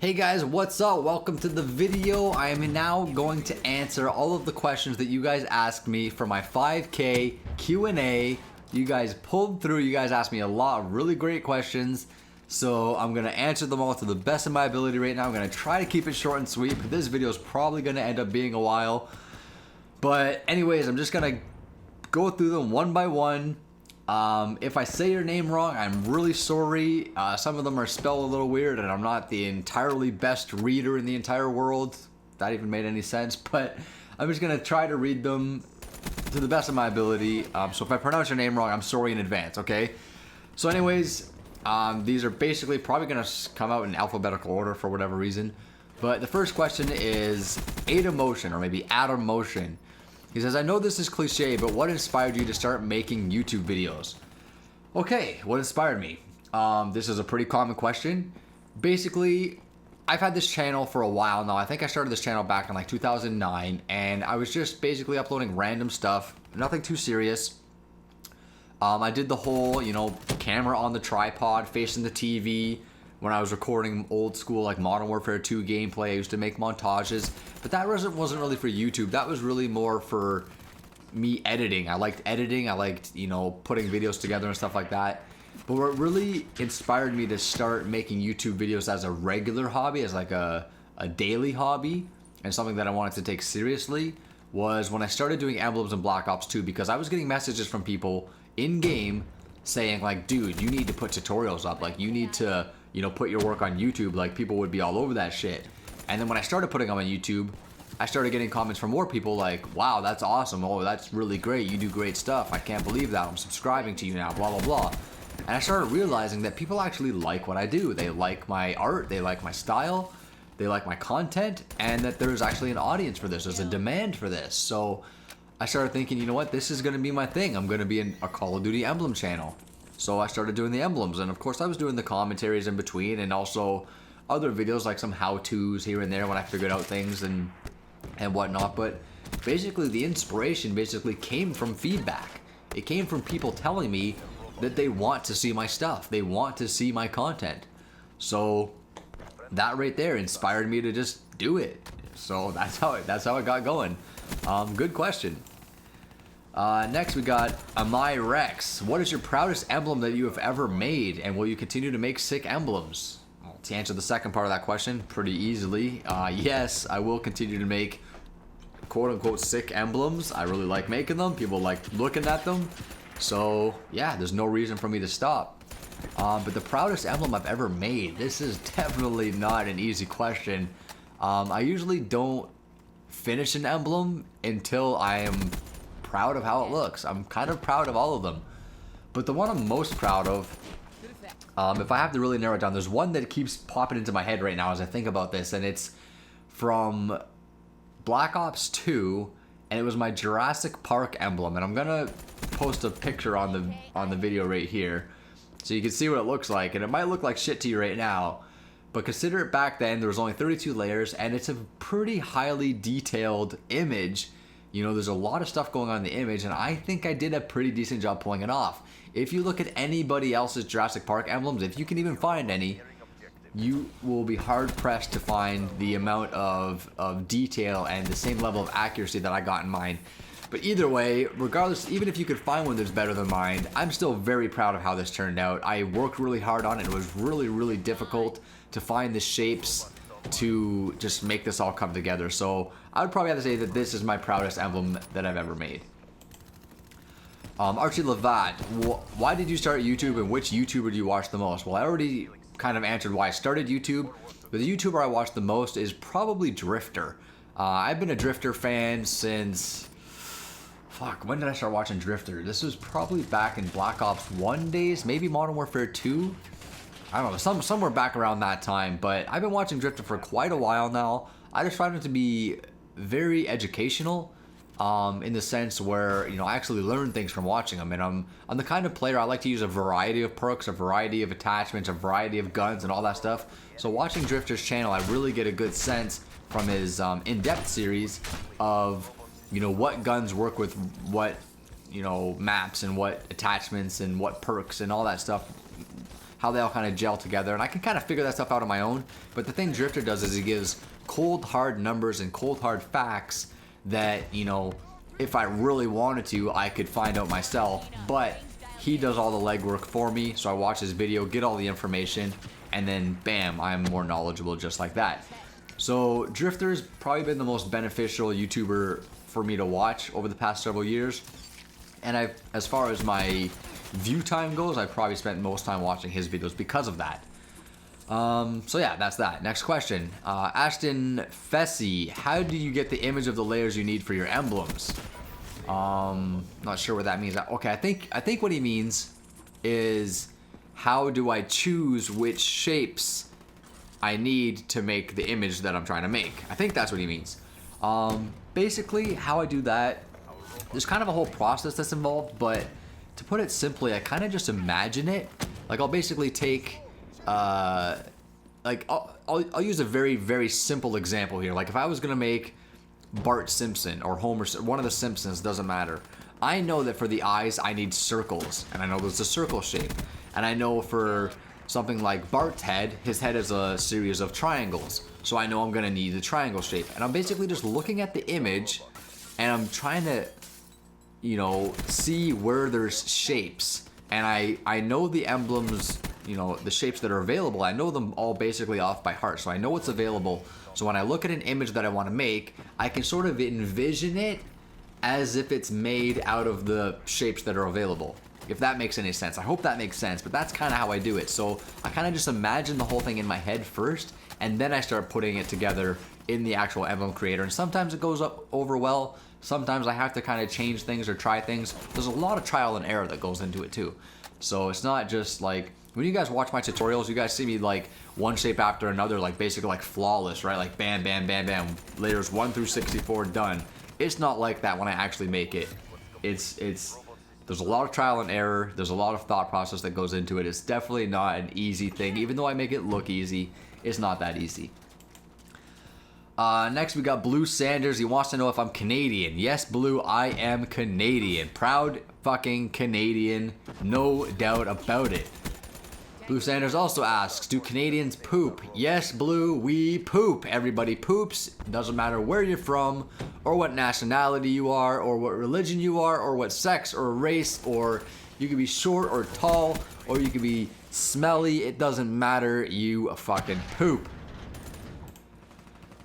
Hey guys, what's up? Welcome to the video. I am now going to answer all of the questions that you guys asked me for my 5K Q&A. You guys pulled through. You guys asked me a lot of really great questions. So I'm going to answer them all to the best of my ability right now. I'm going to try to keep it short and sweet, but this video is probably going to end up being a while. But anyways, I'm just going to go through them one by one. If I say your name wrong, I'm really sorry. Some of them are spelled a little weird, and I'm not the entirely best reader in the entire world. If that even made any sense, but I'm just gonna try to read them to the best of my ability. So if I pronounce your name wrong, I'm sorry in advance, okay? So anyways, these are basically probably gonna come out in alphabetical order for whatever reason. But the first question is Adam Motion, or maybe Adam Motion. He says, I know this is cliche, but what inspired you to start making YouTube videos? Okay, what inspired me? This is a pretty common question. Basically, I've had this channel for a while now. I think I started this channel back in like 2009, and I was just basically uploading random stuff, nothing too serious. I did the whole, camera on the tripod facing the TV. When I was recording old school like Modern Warfare 2 gameplay, I used to make montages, but that wasn't really for YouTube. That was really more for me editing. I liked editing. I liked, putting videos together and stuff like that. But what really inspired me to start making YouTube videos as a regular hobby, as like a daily hobby, and something that I wanted to take seriously, was when I started doing emblems in Black Ops 2, because I was getting messages from people in game saying like, dude, you need to put tutorials up. Like, you need to put your work on YouTube. Like, people would be all over that shit. And then when I started putting them on YouTube, I started getting comments from more people like, wow, that's awesome. Oh, that's really great. You do great stuff. I can't believe that. I'm subscribing to you now, blah, blah, blah. And I started realizing that people actually like what I do. They like my art. They like my style. They like my content. And that there's actually an audience for this. There's a demand for this. So I started thinking, you know what? This is going to be my thing. I'm going to be in a Call of Duty emblem channel. So I started doing the emblems, and of course I was doing the commentaries in between, and also other videos like some how-tos here and there when I figured out things and whatnot. But basically the inspiration came from feedback. It came from people telling me that they want to see my stuff. They want to see my content. So that right there inspired me to just do it. So that's how it got going. Good question. Next we got Amai Rex. What is your proudest emblem that you have ever made, and will you continue to make sick emblems? Well, to answer the second part of that question pretty easily, yes, I will continue to make quote-unquote sick emblems. I really like making them. People like looking at them. So yeah, there's no reason for me to stop. But the proudest emblem I've ever made, this is definitely not an easy question. I usually don't finish an emblem until I am proud of how it looks. I'm kind of proud of all of them, but the one I'm most proud of, if I have to really narrow it down, there's one that keeps popping into my head right now as I think about this, and it's from Black Ops 2, and it was my Jurassic Park emblem, and I'm gonna post a picture on the video right here so you can see what it looks like. And it might look like shit to you right now, but consider it back then there was only 32 layers, and it's a pretty highly detailed image. There's a lot of stuff going on in the image, and I think I did a pretty decent job pulling it off. If you look at anybody else's Jurassic Park emblems, if you can even find any, you will be hard-pressed to find the amount of detail and the same level of accuracy that I got in mine. But either way, regardless, even if you could find one that's better than mine, I'm still very proud of how this turned out. I worked really hard on it. It was really, really difficult to find the shapes to just make this all come together. So I would probably have to say that this is my proudest emblem that I've ever made. Archie Levat, why did you start YouTube, and which YouTuber do you watch the most? Well, I already kind of answered why I started YouTube, but the YouTuber I watch the most is probably Drifter. I've been a Drifter fan since, when did I start watching Drifter? This was probably back in Black Ops 1 days, maybe Modern Warfare 2. I don't know, somewhere back around that time, but I've been watching Drifter for quite a while now. I just find it to be very educational, in the sense where, I actually learn things from watching him, and I'm the kind of player I like to use a variety of perks, a variety of attachments, a variety of guns, and all that stuff. So watching Drifter's channel, I really get a good sense from his in-depth series of, what guns work with what, maps, and what attachments, and what perks, and all that stuff. how they all kind of gel together, and I can kind of figure that stuff out on my own. But the thing Drifter does is he gives cold hard numbers and cold hard facts that, you know, if I really wanted to, I could find out myself, but he does all the legwork for me. So I watch his video, get all the information, and then bam, I'm more knowledgeable just like that. So Drifter's probably been the most beneficial YouTuber for me to watch over the past several years. And as far as my view time goes, I've probably spent most time watching his videos because of that. So yeah, that's that. Next question. Ashton Fessy, how do you get the image of the layers you need for your emblems? Not sure what that means. Okay, I think what he means is how do I choose which shapes I need to make the image that I'm trying to make. I think that's what he means. Basically, how I do that, there's kind of a whole process that's involved, but to put it simply, I kind of just imagine it. Like I'll basically take, like I'll use a very, very simple example here. Like if I was gonna make Bart Simpson or Homer, one of the Simpsons, doesn't matter. I know that for the eyes, I need circles, and I know there's a circle shape. And I know for something like Bart's head, his head is a series of triangles. So I know I'm gonna need the triangle shape. And I'm basically just looking at the image, and I'm trying to, you know, see where there's shapes. And I know the emblems, you know, the shapes that are available, I know them all basically off by heart. So I know what's available. So when I look at an image that I want to make, I can sort of envision it as if it's made out of the shapes that are available. If that makes any sense. I hope that makes sense, but that's kind of how I do it. So I kind of just imagine the whole thing in my head first, and then I start putting it together in the actual emblem creator. And sometimes it goes up over well. Sometimes I have to kind of change things or try things. There's a lot of trial and error that goes into it too. So it's not just like, when you guys watch my tutorials, you guys see me like one shape after another, like basically like flawless, right? Like bam, bam, bam, bam, layers 1 through 64 done. It's not like that when I actually make it. There's a lot of trial and error. There's a lot of thought process that goes into it. It's definitely not an easy thing. Even though I make it look easy, it's not that easy. Next we got Blue Sanders. He wants to know if I'm Canadian. Yes, Blue, I am Canadian. Proud fucking Canadian. No doubt about it. Blue Sanders also asks, do Canadians poop? Yes, Blue, we poop. Everybody poops. Doesn't matter where you're from, or what nationality you are, or what religion you are, or what sex or race, or you could be short or tall, or you could be smelly. It doesn't matter. You fucking poop.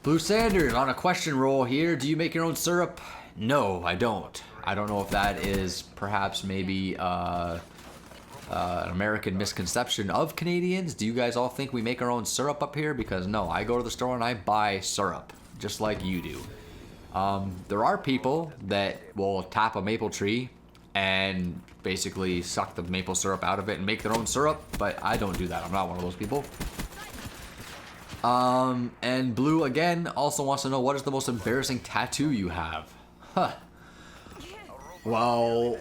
Blue Sanders on a question roll here. Do you make your own syrup? No, I don't. I don't know if that is perhaps maybe an American misconception of Canadians. Do you guys all think we make our own syrup up here? Because no, I go to the store and I buy syrup, just like you do. There are people that will tap a maple tree and basically suck the maple syrup out of it and make their own syrup, but I don't do that. I'm not one of those people. And Blue again also wants to know, what is the most embarrassing tattoo you have? Huh. Well,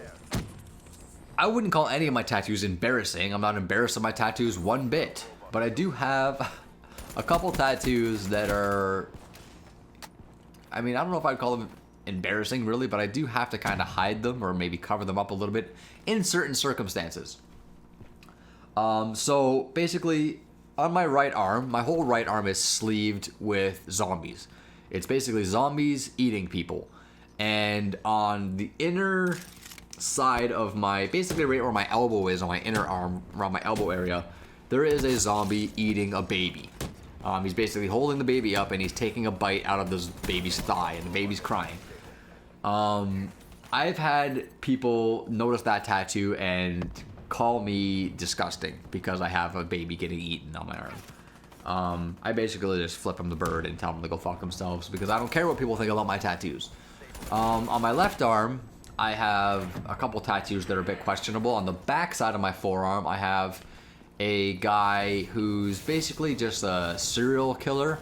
I wouldn't call any of my tattoos embarrassing. I'm not embarrassed of my tattoos one bit. But I do have a couple tattoos that are, I mean, I don't know if I'd call them embarrassing really, but I do have to kind of hide them or maybe cover them up a little bit in certain circumstances. So basically, on my right arm, my whole right arm is sleeved with zombies. It's basically zombies eating people. And on the inner side of my, basically right where my elbow is on my inner arm, around my elbow area, there is a zombie eating a baby. He's basically holding the baby up and he's taking a bite out of this baby's thigh and the baby's crying. I've had people notice that tattoo and call me disgusting because I have a baby getting eaten on my arm. I basically just flip them the bird and tell them to go fuck themselves because I don't care what people think about my tattoos. On my left arm, I have a couple tattoos that are a bit questionable. On the back side of my forearm, I have a guy who's basically just a serial killer.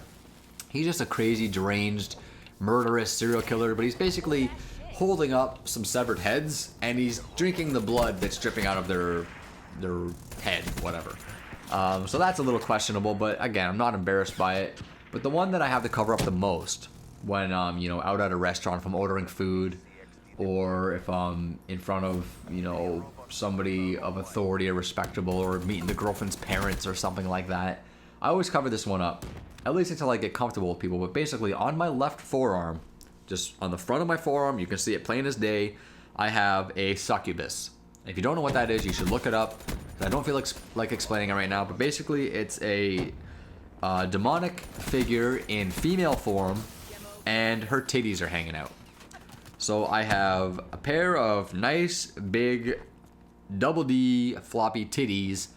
He's just a crazy, deranged, murderous serial killer, but he's basically holding up some severed heads and he's drinking the blood that's dripping out of their head, whatever. So that's a little questionable, but again, I'm not embarrassed by it. But the one that I have to cover up the most when, you know, out at a restaurant, if I'm ordering food, or if I'm in front of, you know, somebody of authority or respectable, or meeting the girlfriend's parents or something like that. I always cover this one up, at least until I get comfortable with people. But basically, on my left forearm, just on the front of my forearm, you can see it plain as day, I have a succubus. If you don't know what that is, you should look it up. I don't feel like explaining it right now, but basically it's a demonic figure in female form, and her titties are hanging out. So I have a pair of nice big double D floppy titties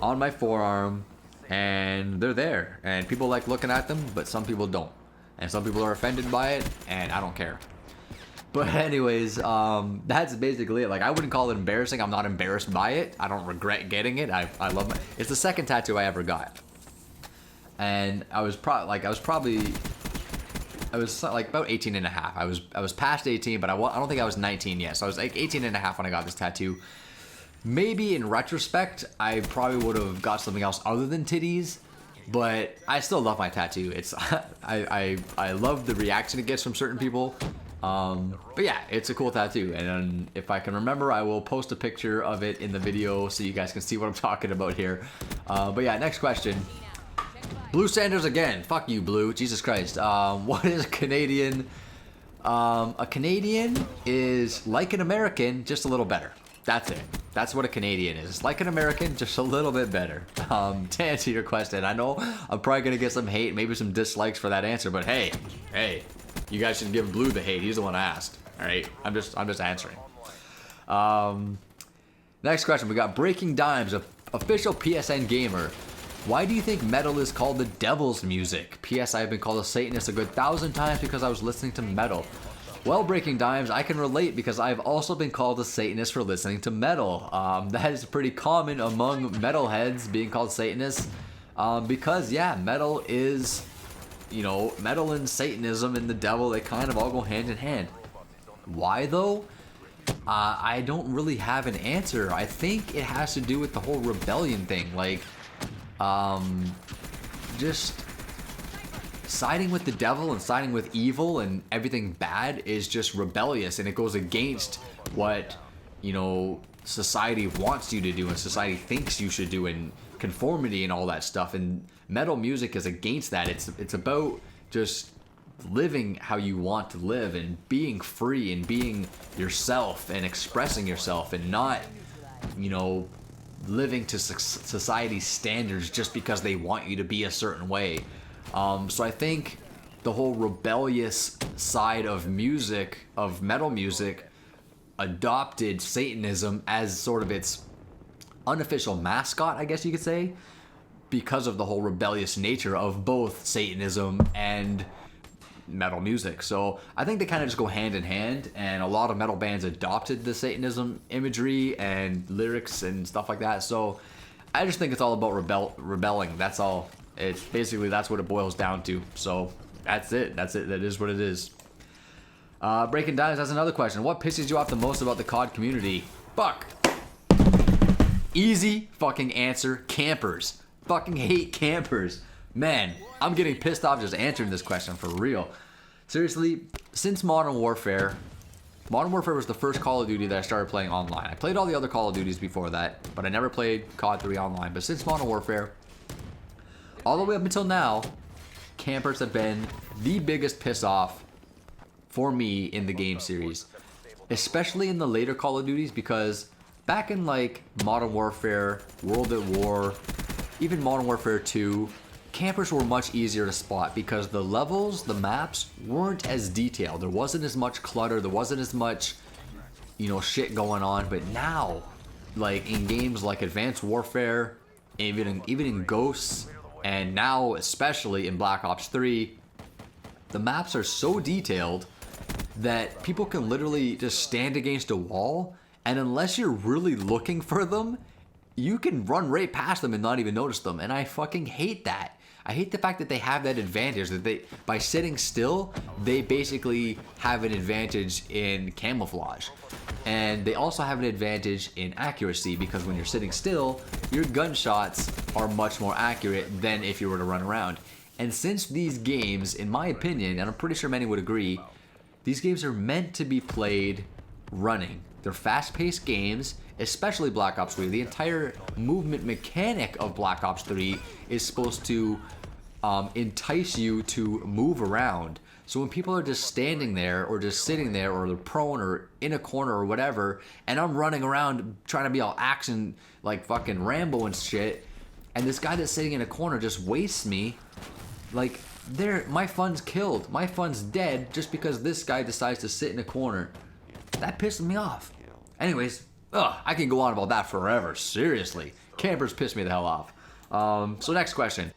on my forearm, and they're there, and people like looking at them, but some people don't, and some people are offended by it, and I don't care. But anyways, that's basically it. Like, I wouldn't call it embarrassing. I'm not embarrassed by it. I don't regret getting it. I love it. It's the second tattoo I ever got, and I was like about 18 and a half. I was past 18, but I don't think I was 19 yet. So I was like 18 and a half when I got this tattoo. Maybe in retrospect, I probably would have got something else other than titties, but I still love my tattoo. It's I love the reaction it gets from certain people. But yeah, it's a cool tattoo, and if I can remember, I will post a picture of it in the video so you guys can see what I'm talking about here. But yeah, next question. Blue Sanders again. Fuck you, Blue. Jesus Christ. What is a Canadian? A Canadian is like an American, just a little better. That's it. That's what a Canadian is. It's like an American, just a little bit better. To answer your question, I know I'm probably gonna get some hate, maybe some dislikes for that answer, but hey, you guys should give Blue the hate. He's the one I asked. All right, I'm just answering. Next question, we got Breaking Dimes, official PSN gamer. Why do you think metal is called the devil's music? P.S. I've been called a Satanist a good 1,000 times because I was listening to metal. Well, Breaking Dimes, I can relate because I've also been called a Satanist for listening to metal. That is pretty common among metalheads, being called Satanists, because yeah, metal is, you know, metal and Satanism and the devil, they kind of all go hand in hand. Why though? I don't really have an answer. I think it has to do with the whole rebellion thing, like, just siding with the devil and siding with evil and everything bad is just rebellious, and it goes against what, you know, society wants you to do and society thinks you should do, and conformity and all that stuff. And metal music is against that. It's about just living how you want to live and being free and being yourself and expressing yourself, and not, you know, living to society's standards just because they want you to be a certain way. So I think the whole rebellious side of music, of metal music, adopted Satanism as sort of its unofficial mascot, I guess you could say, because of the whole rebellious nature of both Satanism and metal music. So I think they kind of just go hand in hand, and a lot of metal bands adopted the Satanism imagery and lyrics and stuff like that. So I just think it's all about rebelling. That's all. It's basically, that's what it boils down to. So that's it. That is what it is. Breaking Dimes has another question. What pisses you off the most about the COD community? Fuck. Easy fucking answer. Campers. Fucking hate campers. Man, I'm getting pissed off just answering this question for real. Seriously, since Modern Warfare was the first Call of Duty that I started playing online. I played all the other Call of Duties before that, but I never played COD 3 online. But since Modern Warfare, all the way up until now, campers have been the biggest piss off for me in the game series. Especially in the later Call of Duties, because back in like Modern Warfare, World at War, even Modern Warfare 2, campers were much easier to spot because the levels, the maps weren't as detailed. There wasn't as much clutter, there wasn't as much, you know, shit going on. But now, like in games like Advanced Warfare, even in Ghosts, and now especially in Black Ops 3, the maps are so detailed that people can literally just stand against a wall, and unless you're really looking for them, you can run right past them and not even notice them. And I fucking hate that. I hate the fact that they have that advantage, that they, by sitting still, they basically have an advantage in camouflage. And they also have an advantage in accuracy, because when you're sitting still, your gunshots are much more accurate than if you were to run around. And since these games, in my opinion, and I'm pretty sure many would agree, these games are meant to be played running. They're fast-paced games, especially Black Ops 3. The entire movement mechanic of Black Ops 3 is supposed to entice you to move around. So when people are just standing there or just sitting there or they're prone or in a corner or whatever, and I'm running around trying to be all action like fucking Rambo and shit, and this guy that's sitting in a corner just wastes me, like, my fun's killed. My fun's dead just because this guy decides to sit in a corner. That pisses me off. Anyways, I can go on about that forever. Seriously. Campers piss me the hell off. So next question.